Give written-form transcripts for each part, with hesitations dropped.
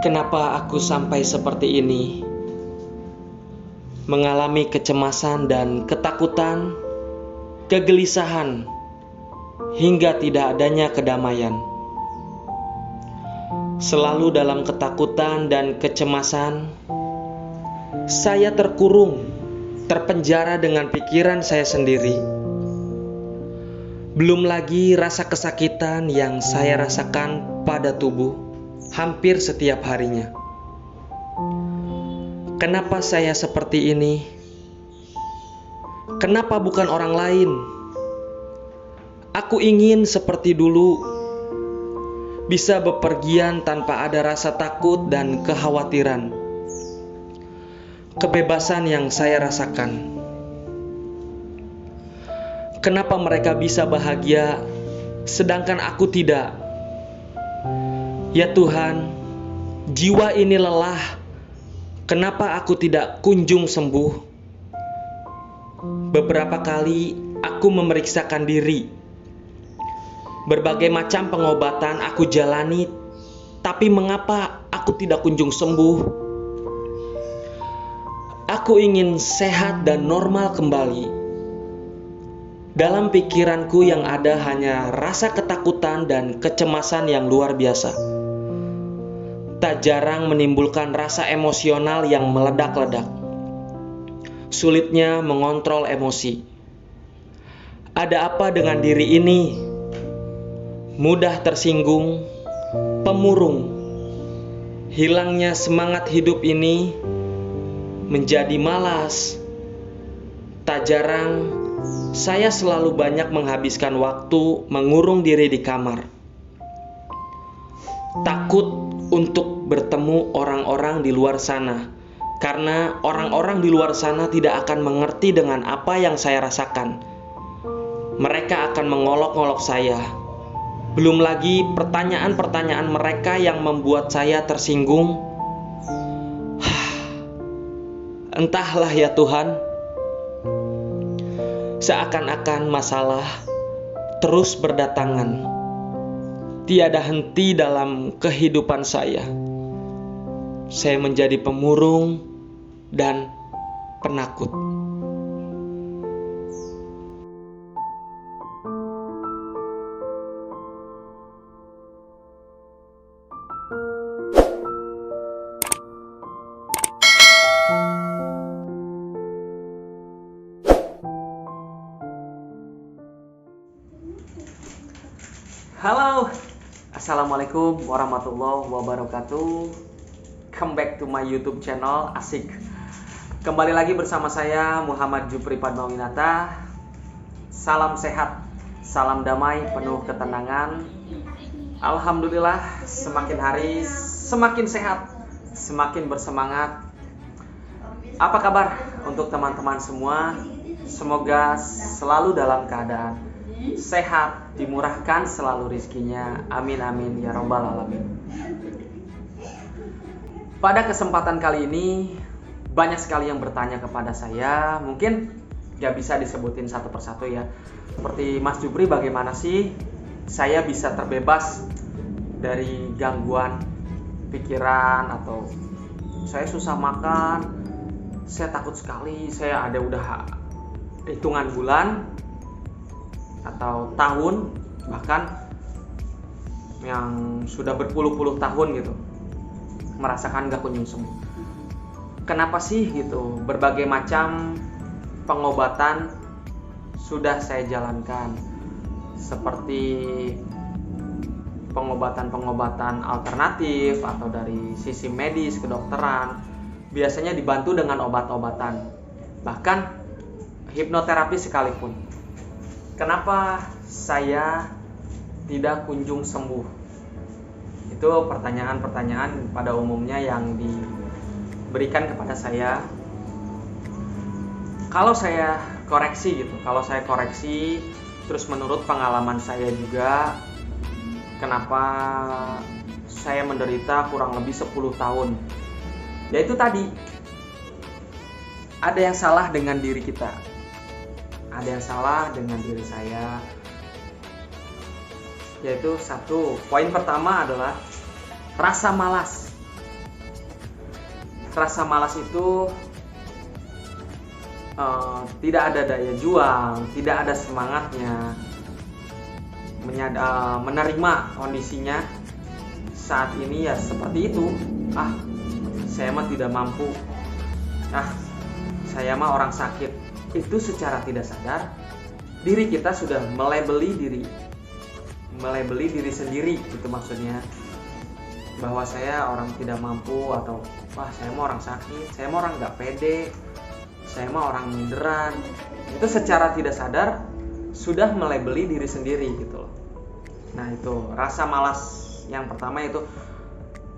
Kenapa aku sampai seperti ini? Mengalami kecemasan dan ketakutan, kegelisahan, hingga tidak adanya kedamaian. Selalu dalam ketakutan dan kecemasan, saya terkurung, terpenjara dengan pikiran saya sendiri. Belum lagi rasa kesakitan yang saya rasakan pada tubuh hampir setiap harinya. Kenapa saya seperti ini? Kenapa bukan orang lain? Aku ingin seperti dulu, bisa bepergian tanpa ada rasa takut dan kekhawatiran. Kebebasan yang saya rasakan. Kenapa mereka bisa bahagia, sedangkan aku tidak? Ya Tuhan, jiwa ini lelah. Kenapa aku tidak kunjung sembuh? Beberapa kali aku memeriksakan diri. Berbagai macam pengobatan aku jalani, tapi mengapa aku tidak kunjung sembuh? Aku ingin sehat dan normal kembali. Dalam pikiranku yang ada hanya rasa ketakutan dan kecemasan yang luar biasa. Tak jarang menimbulkan rasa emosional yang meledak-ledak. Sulitnya mengontrol emosi. Ada apa dengan diri ini? Mudah tersinggung, pemurung. Hilangnya semangat hidup ini menjadi malas. Tak jarang saya selalu banyak menghabiskan waktu mengurung diri di kamar. Takut untuk bertemu orang-orang di luar sana, karena orang-orang di luar sana tidak akan mengerti dengan apa yang saya rasakan. Mereka akan mengolok-olok saya. Belum lagi pertanyaan-pertanyaan mereka yang membuat saya tersinggung. Entahlah ya Tuhan, seakan-akan masalah terus berdatangan. Tiada henti dalam kehidupan saya. Saya menjadi pemurung dan penakut. Halo, Assalamualaikum warahmatullahi wabarakatuh. Come back to my YouTube channel, asik. Kembali lagi bersama saya Muhammad Jupri Padmawinata. Salam sehat, salam damai, penuh ketenangan. Alhamdulillah, semakin hari semakin sehat, semakin bersemangat. Apa kabar untuk teman-teman semua? Semoga selalu dalam keadaan sehat, dimurahkan selalu rizkinya. Amin amin ya robbal alamin. Pada kesempatan kali ini banyak sekali yang bertanya kepada saya. Mungkin gak bisa disebutin satu persatu ya. Seperti Mas Jupri, bagaimana sih saya bisa terbebas dari gangguan pikiran, atau saya susah makan, saya takut sekali, saya ada udah hitungan bulan atau tahun, bahkan yang sudah berpuluh-puluh tahun gitu, merasakan gak kunjung sembuh. Kenapa sih gitu? Berbagai macam pengobatan sudah saya jalankan, seperti pengobatan-pengobatan alternatif atau dari sisi medis kedokteran, biasanya dibantu dengan obat-obatan, bahkan hipnoterapi sekalipun. Kenapa saya tidak kunjung sembuh? Itu pertanyaan-pertanyaan pada umumnya yang diberikan kepada saya. Kalau saya koreksi terus menurut pengalaman saya juga, kenapa saya menderita kurang lebih 10 tahun. Yaitu tadi, ada yang salah dengan diri kita. Ada yang salah dengan diri saya. Yaitu satu, poin pertama adalah rasa malas. rasa malas itu tidak ada daya juang, tidak ada semangatnya, menerima kondisinya saat ini ya seperti itu. Saya mah tidak mampu, saya mah orang sakit. Itu secara tidak sadar diri kita sudah melabeli diri sendiri, itu maksudnya, bahwa saya orang tidak mampu, atau saya mah orang sakit, saya mah orang nggak pede, saya mah orang minderan. Itu secara tidak sadar sudah melabeli diri sendiri gitu loh. Nah, itu rasa malas yang pertama, itu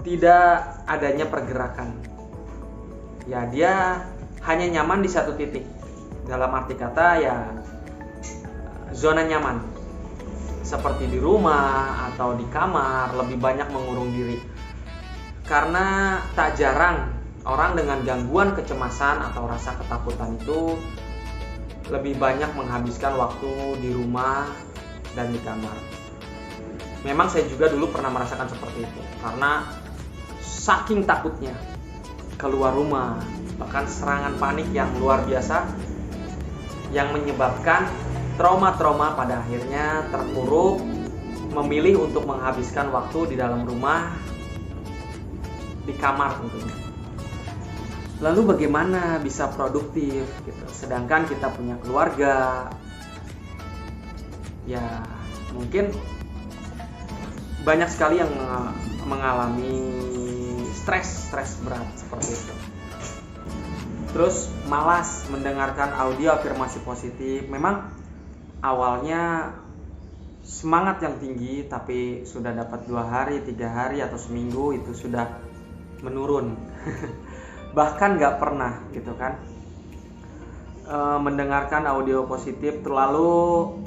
tidak adanya pergerakan. Ya, dia hanya nyaman di satu titik. Dalam arti kata ya zona nyaman. Seperti di rumah atau di kamar, lebih banyak mengurung diri. Karena tak jarang orang dengan gangguan kecemasan atau rasa ketakutan itu lebih banyak menghabiskan waktu di rumah dan di kamar. Memang saya juga dulu pernah merasakan seperti itu, karena saking takutnya keluar rumah, bahkan serangan panik yang luar biasa yang menyebabkan trauma-trauma pada akhirnya terpuruk, memilih untuk menghabiskan waktu di dalam rumah, di kamar tentunya. Lalu bagaimana bisa produktif gitu, sedangkan kita punya keluarga? Ya, mungkin banyak sekali yang mengalami stres berat seperti itu. Terus malas mendengarkan audio afirmasi positif. Memang awalnya semangat yang tinggi, tapi sudah dapat 2 hari, 3 hari atau seminggu itu sudah menurun. Bahkan gak pernah gitu kan mendengarkan audio positif terlalu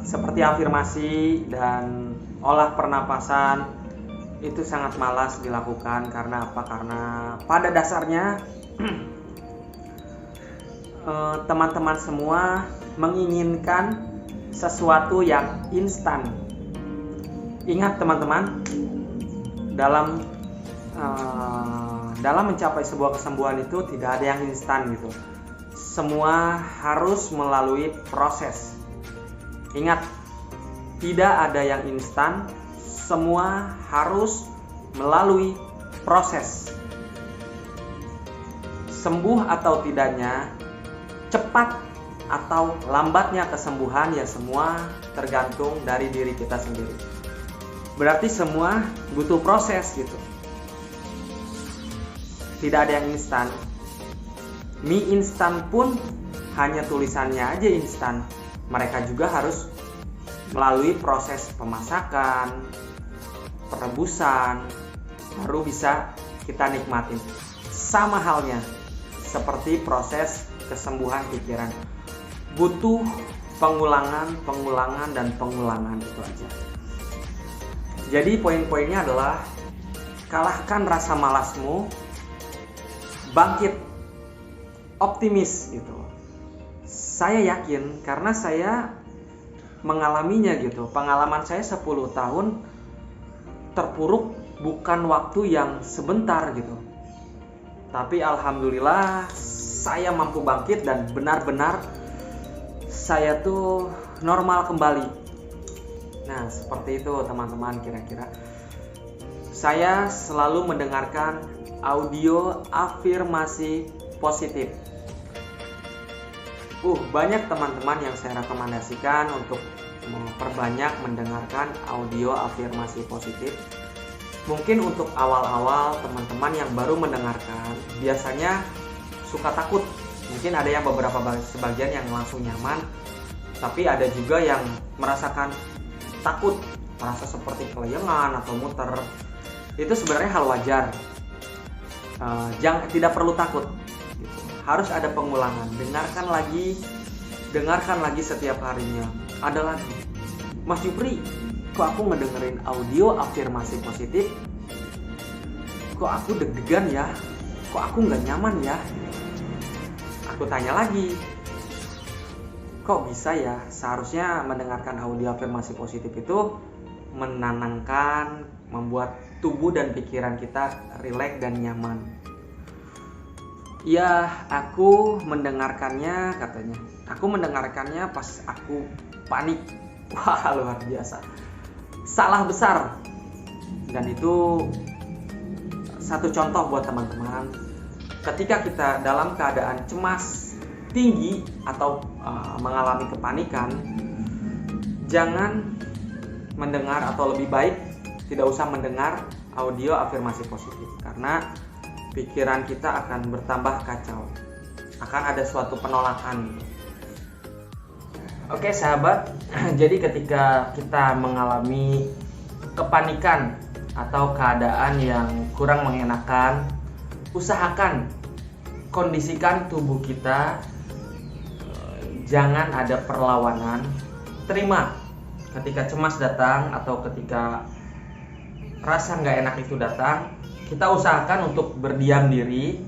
seperti afirmasi dan olah pernapasan itu sangat malas dilakukan. Karena apa? Karena pada dasarnya teman-teman semua menginginkan sesuatu yang instan. Ingat teman-teman, dalam mencapai sebuah kesembuhan itu tidak ada yang instan gitu. Semua harus melalui proses. Ingat, tidak ada yang instan, semua harus melalui proses. Sembuh atau tidaknya, cepat atau lambatnya kesembuhan ya semua tergantung dari diri kita sendiri. Berarti semua butuh proses gitu. Tidak ada yang instan. Mie instan pun hanya tulisannya aja instan. Mereka juga harus melalui proses pemasakan, perebusan, baru bisa kita nikmatin. Sama halnya seperti proses kesembuhan pikiran. Butuh pengulangan, dan pengulangan, itu aja. Jadi poin-poinnya adalah kalahkan rasa malasmu, bangkit, optimis gitu. Saya yakin karena saya mengalaminya gitu. Pengalaman saya 10 tahun terpuruk bukan waktu yang sebentar gitu. Tapi alhamdulillah saya mampu bangkit dan benar-benar saya tuh normal kembali. Nah, seperti itu teman-teman kira-kira. Saya selalu mendengarkan audio afirmasi positif. Banyak teman-teman yang saya rekomendasikan untuk memperbanyak mendengarkan audio afirmasi positif. Mungkin untuk awal-awal teman-teman yang baru mendengarkan biasanya suka takut. Mungkin ada yang sebagian yang langsung nyaman, tapi ada juga yang merasakan takut, merasa seperti kelayangan atau muter. Itu sebenarnya hal wajar. Tidak perlu takut. Harus ada pengulangan. Dengarkan lagi setiap harinya. Ada lagi, Mas Jupri, kok aku ngedengerin audio afirmasi positif, kok aku deg-degan ya, kok aku nggak nyaman ya. Aku tanya lagi, kok bisa ya? Seharusnya mendengarkan audio afirmasi positif itu menenangkan, membuat tubuh dan pikiran kita rileks dan nyaman. Ya, aku mendengarkannya katanya. Aku mendengarkannya pas aku panik. Wah, luar biasa. Salah besar. Dan itu satu contoh buat teman-teman. Ketika kita dalam keadaan cemas tinggi atau mengalami kepanikan, jangan mendengar atau lebih baik tidak usah mendengar audio afirmasi positif, karena pikiran kita akan bertambah kacau, akan ada suatu penolakan. Oke sahabat, jadi ketika kita mengalami kepanikan atau keadaan yang kurang mengenakan, usahakan kondisikan tubuh kita, jangan ada perlawanan. Terima ketika cemas datang atau ketika rasa nggak enak itu datang, kita usahakan untuk berdiam diri,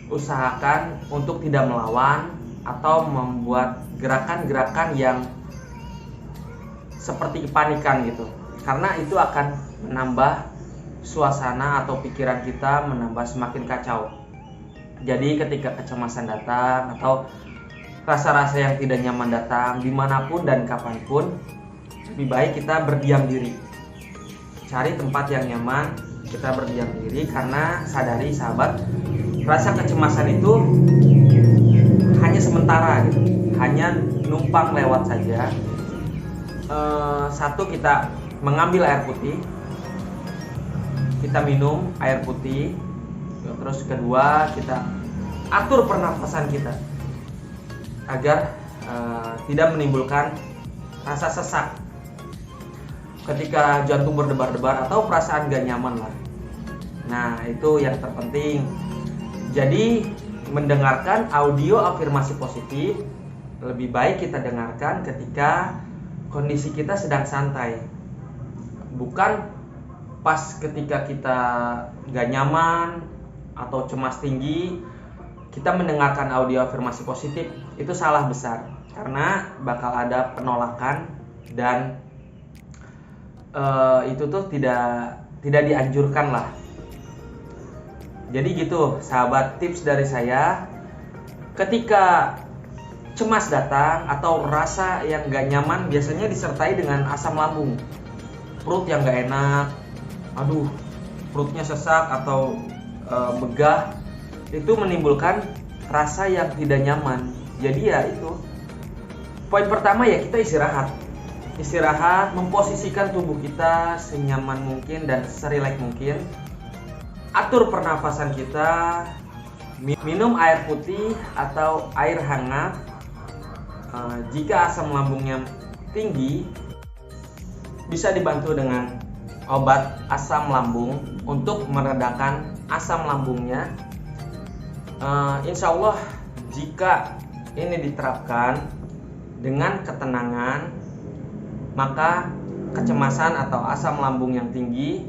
usahakan untuk tidak melawan atau membuat gerakan-gerakan yang seperti kepanikan gitu, karena itu akan menambah suasana atau pikiran kita menambah semakin kacau. Jadi ketika kecemasan datang atau rasa-rasa yang tidak nyaman datang dimanapun dan kapanpun, lebih baik kita berdiam diri, cari tempat yang nyaman, kita berdiam diri, karena sadari sahabat, rasa kecemasan itu hanya sementara gitu, hanya numpang lewat saja. Satu, kita mengambil air putih, kita minum air putih. Terus kedua, kita atur pernapasan kita agar tidak menimbulkan rasa sesak ketika jantung berdebar-debar atau perasaan gak nyaman lah. Nah, itu yang terpenting. Jadi mendengarkan audio afirmasi positif lebih baik kita dengarkan ketika kondisi kita sedang santai, bukan pas ketika kita gak nyaman atau cemas tinggi kita mendengarkan audio afirmasi positif. Itu salah besar, karena bakal ada penolakan dan itu tuh tidak dianjurkan lah. Jadi gitu sahabat, tips dari saya, ketika cemas datang atau rasa yang gak nyaman biasanya disertai dengan asam lambung, perut yang gak enak, aduh perutnya sesak atau begah, itu menimbulkan rasa yang tidak nyaman. Jadi ya itu, poin pertama ya kita istirahat, memposisikan tubuh kita senyaman mungkin dan serileks mungkin, atur pernafasan kita, minum air putih atau air hangat. Jika asam lambungnya tinggi, bisa dibantu dengan obat asam lambung untuk meredakan asam lambungnya. Insya Allah jika ini diterapkan dengan ketenangan, maka kecemasan atau asam lambung yang tinggi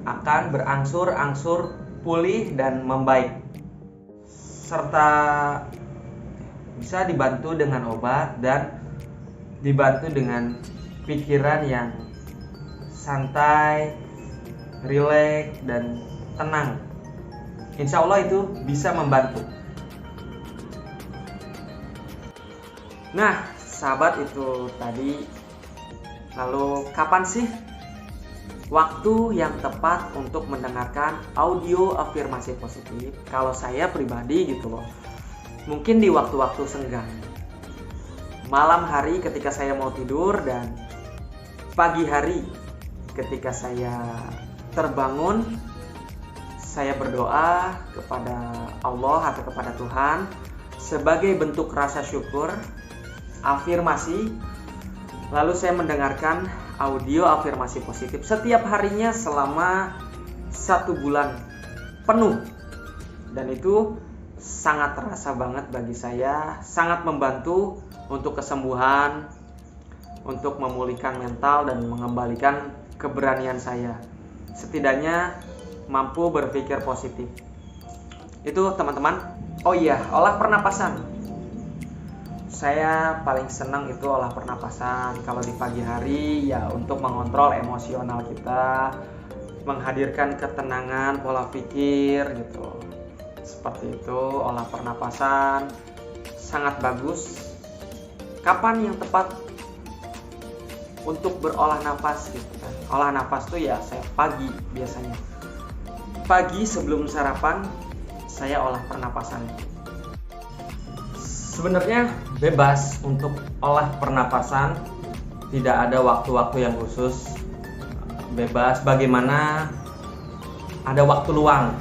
akan berangsur-angsur pulih dan membaik, serta bisa dibantu dengan obat dan dibantu dengan pikiran yang santai, rileks dan tenang. Insya Allah itu bisa membantu. Nah sahabat, itu tadi. Lalu kapan sih waktu yang tepat untuk mendengarkan audio afirmasi positif? Kalau saya pribadi gitu loh, mungkin di waktu-waktu senggang, malam hari ketika saya mau tidur, dan pagi hari ketika saya terbangun, saya berdoa kepada Allah atau kepada Tuhan sebagai bentuk rasa syukur, afirmasi. Lalu saya mendengarkan audio afirmasi positif setiap harinya selama 1 bulan penuh. Dan itu sangat terasa banget bagi saya, sangat membantu untuk kesembuhan, untuk memulihkan mental dan mengembalikan keberanian saya. Setidaknya mampu berpikir positif. Itu teman-teman. Oh iya, olah pernapasan. Saya paling senang itu olah pernapasan kalau di pagi hari, ya untuk mengontrol emosional kita, menghadirkan ketenangan pola pikir gitu. Seperti itu, olah pernapasan sangat bagus. Kapan yang tepat untuk berolah nafas gitu kan? Olah nafas tuh ya saya pagi biasanya. Pagi sebelum sarapan saya olah pernapasan. Sebenarnya bebas untuk olah pernapasan, tidak ada waktu-waktu yang khusus. Bebas bagaimana ada waktu luang.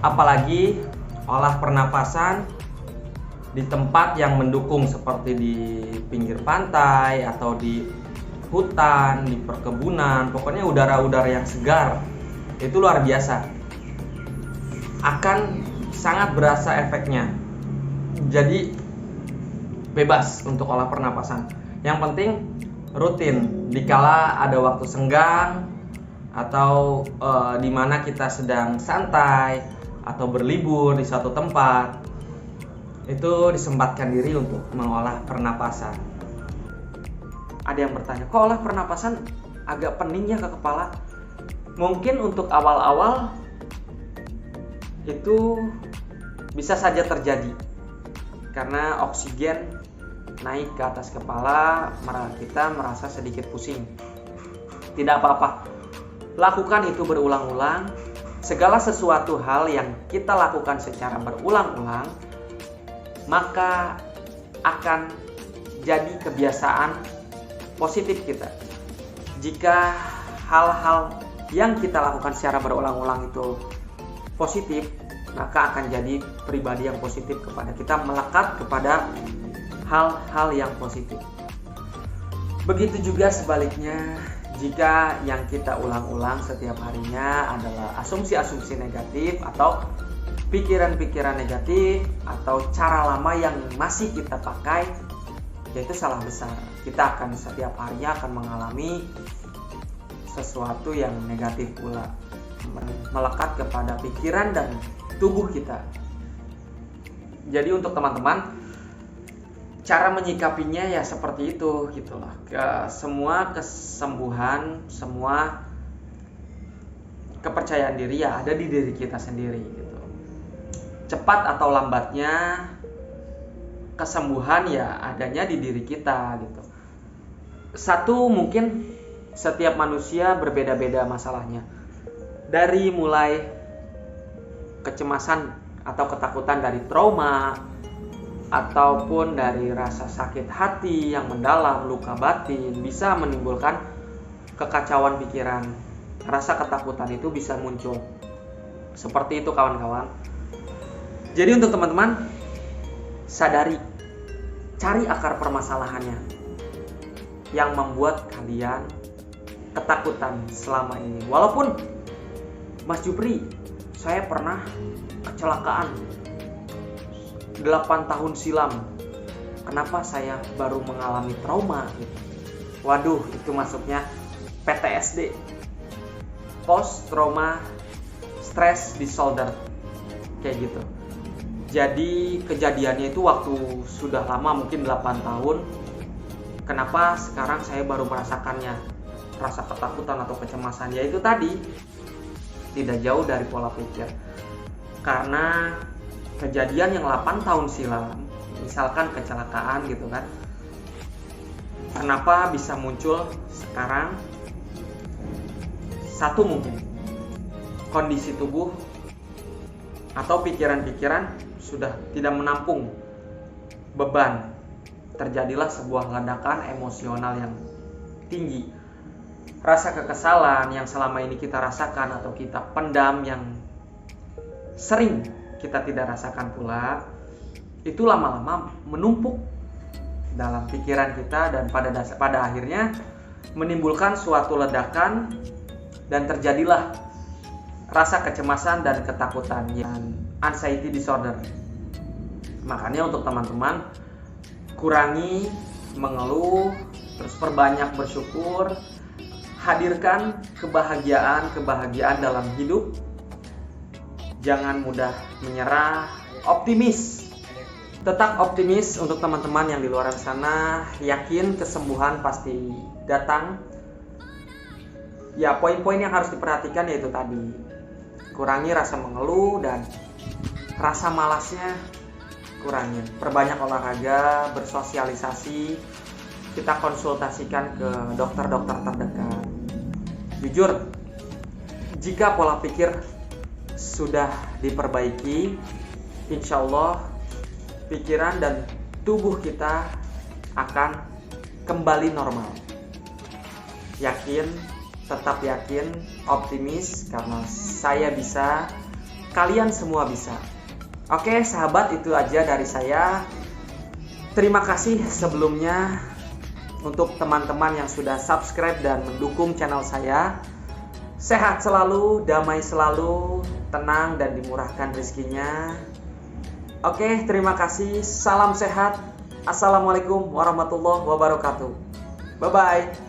Apalagi olah pernapasan di tempat yang mendukung seperti di pinggir pantai atau di hutan, di perkebunan, pokoknya udara-udara yang segar. Itu luar biasa. Akan sangat berasa efeknya. Jadi bebas untuk olah pernapasan. Yang penting rutin dikala ada waktu senggang atau di mana kita sedang santai atau berlibur di suatu tempat, itu disempatkan diri untuk mengolah pernapasan. Ada yang bertanya, kok olah pernapasan agak pening ya ke kepala? Mungkin untuk awal-awal itu bisa saja terjadi karena oksigen naik ke atas kepala, kita merasa sedikit pusing. Tidak apa-apa, lakukan itu berulang-ulang. Segala sesuatu hal yang kita lakukan secara berulang-ulang, maka akan jadi kebiasaan positif kita. Jika hal-hal yang kita lakukan secara berulang-ulang itu positif, maka akan jadi pribadi yang positif kepada kita, melekat kepada hal-hal yang positif. Begitu juga sebaliknya, jika yang kita ulang-ulang setiap harinya adalah asumsi-asumsi negatif atau pikiran-pikiran negatif atau cara lama yang masih kita pakai, yaitu salah besar. Kita akan setiap harinya akan mengalami sesuatu yang negatif pula, melekat kepada pikiran dan tubuh kita. Jadi untuk teman-teman, cara menyikapinya ya seperti itu gitu loh. Semua kesembuhan, semua kepercayaan diri ya ada di diri kita sendiri gitu. Cepat atau lambatnya kesembuhan ya adanya di diri kita gitu. Satu, mungkin setiap manusia berbeda-beda masalahnya. Dari mulai kecemasan atau ketakutan dari trauma, ataupun dari rasa sakit hati yang mendalam, luka batin, bisa menimbulkan kekacauan pikiran. Rasa ketakutan itu bisa muncul. Seperti itu kawan-kawan. Jadi untuk teman-teman, sadari, cari akar permasalahannya yang membuat kalian ketakutan selama ini. Walaupun Mas Jupri, saya pernah kecelakaan 8 tahun silam. Kenapa saya baru mengalami trauma gitu? Waduh, itu masuknya PTSD, Post Trauma Stress Disorder, kayak gitu. Jadi kejadiannya itu waktu sudah lama, mungkin 8 tahun. Kenapa sekarang saya baru merasakannya? Rasa ketakutan atau kecemasan, yaitu tadi tidak jauh dari pola pikir. Karena kejadian yang 8 tahun silam, misalkan kecelakaan gitu kan, kenapa bisa muncul sekarang? Satu, mungkin kondisi tubuh atau pikiran-pikiran sudah tidak menampung beban. Terjadilah sebuah ledakan emosional yang tinggi. Rasa kekesalan yang selama ini kita rasakan atau kita pendam, yang sering kita tidak rasakan pula, itu lama-lama menumpuk dalam pikiran kita dan pada akhirnya menimbulkan suatu ledakan dan terjadilah rasa kecemasan dan ketakutan, yang anxiety disorder. Makanya untuk teman-teman, kurangi mengeluh, terus perbanyak bersyukur, hadirkan kebahagiaan dalam hidup. Jangan mudah menyerah, optimis. Tetap optimis untuk teman-teman yang di luar sana. Yakin kesembuhan pasti datang. Ya, poin-poin yang harus diperhatikan yaitu tadi, kurangi rasa mengeluh dan rasa malasnya kurangin. Perbanyak olahraga, bersosialisasi, kita konsultasikan ke dokter-dokter terdekat. Jujur, jika pola pikir sudah diperbaiki, insya Allah pikiran dan tubuh kita akan kembali normal. Yakin, tetap yakin, optimis, karena saya bisa, kalian semua bisa. Oke sahabat, itu aja dari saya. Terima kasih sebelumnya untuk teman-teman yang sudah subscribe dan mendukung channel saya. Sehat selalu, damai selalu, tenang dan dimurahkan rezekinya. Oke, terima kasih. Salam sehat. Assalamualaikum warahmatullahi wabarakatuh. Bye-bye.